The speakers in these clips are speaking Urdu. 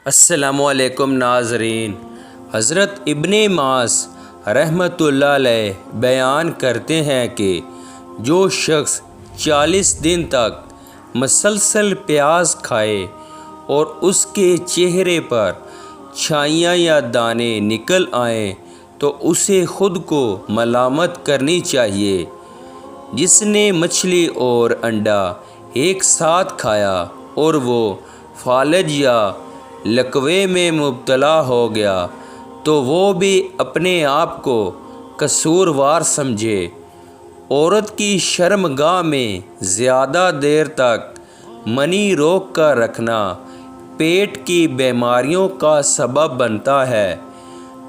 السلام علیکم ناظرین۔ حضرت ابن معاذ رحمۃ اللہ علیہ بیان کرتے ہیں کہ جو شخص 40 دن تک مسلسل پیاز کھائے اور اس کے چہرے پر چھائیاں یا دانے نکل آئیں تو اسے خود کو ملامت کرنی چاہیے۔ جس نے مچھلی اور انڈا ایک ساتھ کھایا اور وہ فالج یا لقوے میں مبتلا ہو گیا تو وہ بھی اپنے آپ کو قصوروار سمجھے۔ عورت کی شرمگاہ میں زیادہ دیر تک منی روک کر رکھنا پیٹ کی بیماریوں کا سبب بنتا ہے۔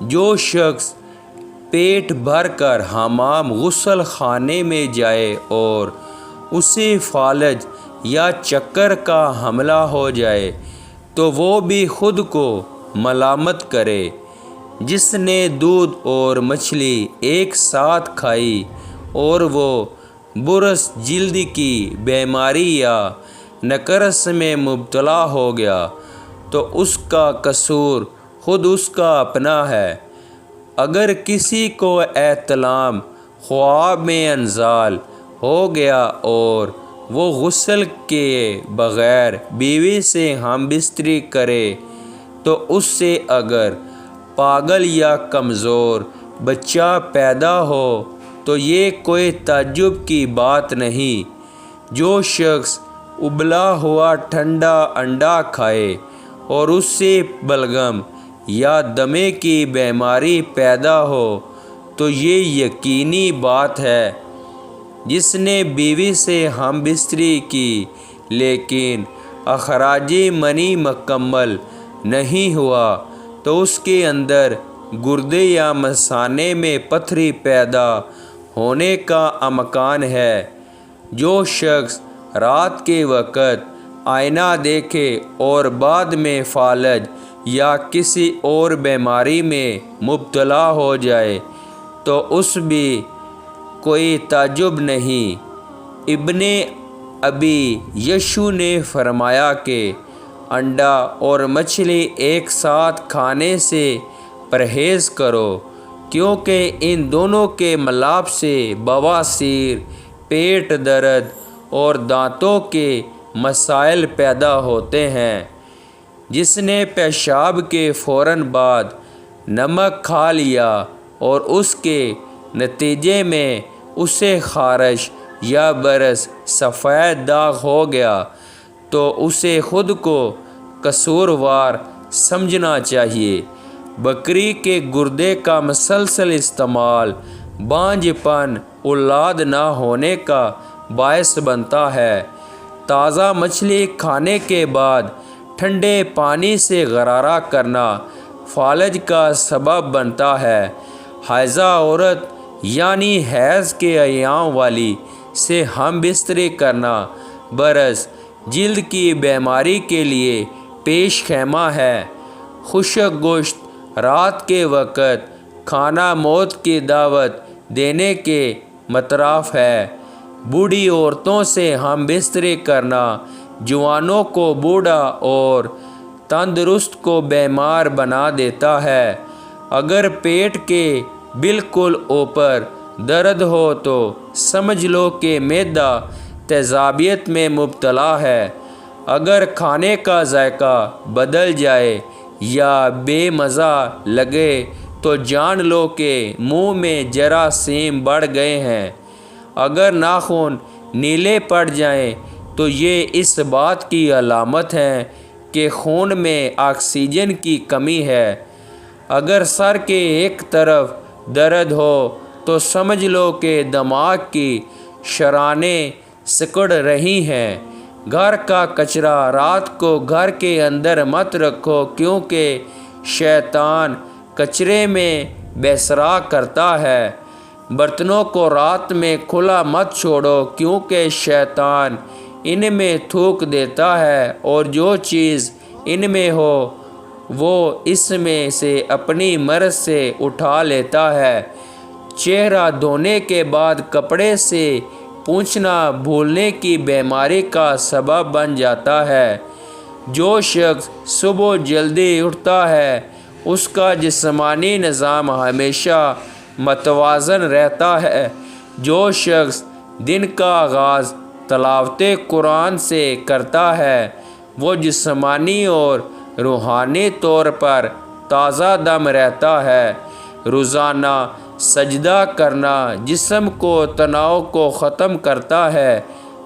جو شخص پیٹ بھر کر حمام غسل خانے میں جائے اور اسے فالج یا چکر کا حملہ ہو جائے تو وہ بھی خود کو ملامت کرے۔ جس نے دودھ اور مچھلی ایک ساتھ کھائی اور وہ برص جلد کی بیماری یا نقرس میں مبتلا ہو گیا تو اس کا قصور خود اس کا اپنا ہے۔ اگر کسی کو احتلام خواب میں انزال ہو گیا اور وہ غسل کیے بغیر بیوی سے ہم بستری کرے تو اس سے اگر پاگل یا کمزور بچہ پیدا ہو تو یہ کوئی تعجب کی بات نہیں۔ جو شخص ابلا ہوا ٹھنڈا انڈا کھائے اور اس سے بلغم یا دمے کی بیماری پیدا ہو تو یہ یقینی بات ہے۔ جس نے بیوی سے ہم بستری کی لیکن اخراج منی مکمل نہیں ہوا تو اس کے اندر گردے یا مثانے میں پتھری پیدا ہونے کا امکان ہے۔ جو شخص رات کے وقت آئینہ دیکھے اور بعد میں فالج یا کسی اور بیماری میں مبتلا ہو جائے تو اس بھی کوئی تعجب نہیں۔ ابن ابی یشو نے فرمایا کہ انڈا اور مچھلی ایک ساتھ کھانے سے پرہیز کرو کیونکہ ان دونوں کے ملاپ سے بواسیر، پیٹ درد اور دانتوں کے مسائل پیدا ہوتے ہیں۔ جس نے پیشاب کے فوراً بعد نمک کھا لیا اور اس کے نتیجے میں اسے خارش یا برص سفید داغ ہو گیا تو اسے خود کو قصوروار سمجھنا چاہیے۔ بکری کے گردے کا مسلسل استعمال بانجھ پن اولاد نہ ہونے کا باعث بنتا ہے۔ تازہ مچھلی کھانے کے بعد ٹھنڈے پانی سے غرارہ کرنا فالج کا سبب بنتا ہے۔ حائضہ عورت یعنی حیض کے ایام والی سے ہم بستری کرنا برص جلد کی بیماری کے لیے پیش خیمہ ہے۔ خشک گوشت رات کے وقت کھانا موت کی دعوت دینے کے مترادف ہے۔ بوڑھی عورتوں سے ہم بستری کرنا جوانوں کو بوڑھا اور تندرست کو بیمار بنا دیتا ہے۔ اگر پیٹ کے بالکل اوپر درد ہو تو سمجھ لو کہ معدہ تیزابیت میں مبتلا ہے۔ اگر کھانے کا ذائقہ بدل جائے یا بے مزہ لگے تو جان لو کہ منہ میں جراثیم بڑھ گئے ہیں۔ اگر ناخن نیلے پڑ جائیں تو یہ اس بات کی علامت ہے کہ خون میں آکسیجن کی کمی ہے۔ اگر سر کے ایک طرف درد ہو تو سمجھ لو کہ دماغ کی شرائیں سکڑ رہی ہیں۔ گھر کا کچرا رات کو گھر کے اندر مت رکھو کیونکہ شیطان کچرے میں بیسرا کرتا ہے۔ برتنوں کو رات میں کھلا مت چھوڑو کیونکہ شیطان ان میں تھوک دیتا ہے اور جو چیز ان میں ہو وہ اس میں سے اپنی مرض سے اٹھا لیتا ہے۔ چہرہ دھونے کے بعد کپڑے سے پوچھنا بھولنے کی بیماری کا سبب بن جاتا ہے۔ جو شخص صبح جلدی اٹھتا ہے اس کا جسمانی نظام ہمیشہ متوازن رہتا ہے۔ جو شخص دن کا آغاز تلاوت قرآن سے کرتا ہے وہ جسمانی اور روحانی طور پر تازہ دم رہتا ہے۔ روزانہ سجدہ کرنا جسم کو تناؤ کو ختم کرتا ہے۔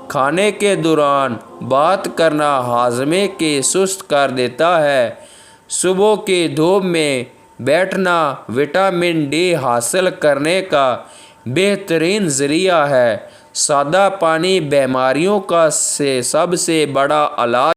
کھانے کے دوران بات کرنا ہاضمے کے سست کر دیتا ہے۔ صبح کی دھوپ میں بیٹھنا وٹامن ڈی حاصل کرنے کا بہترین ذریعہ ہے۔ سادہ پانی بیماریوں کا سب سے بڑا علاج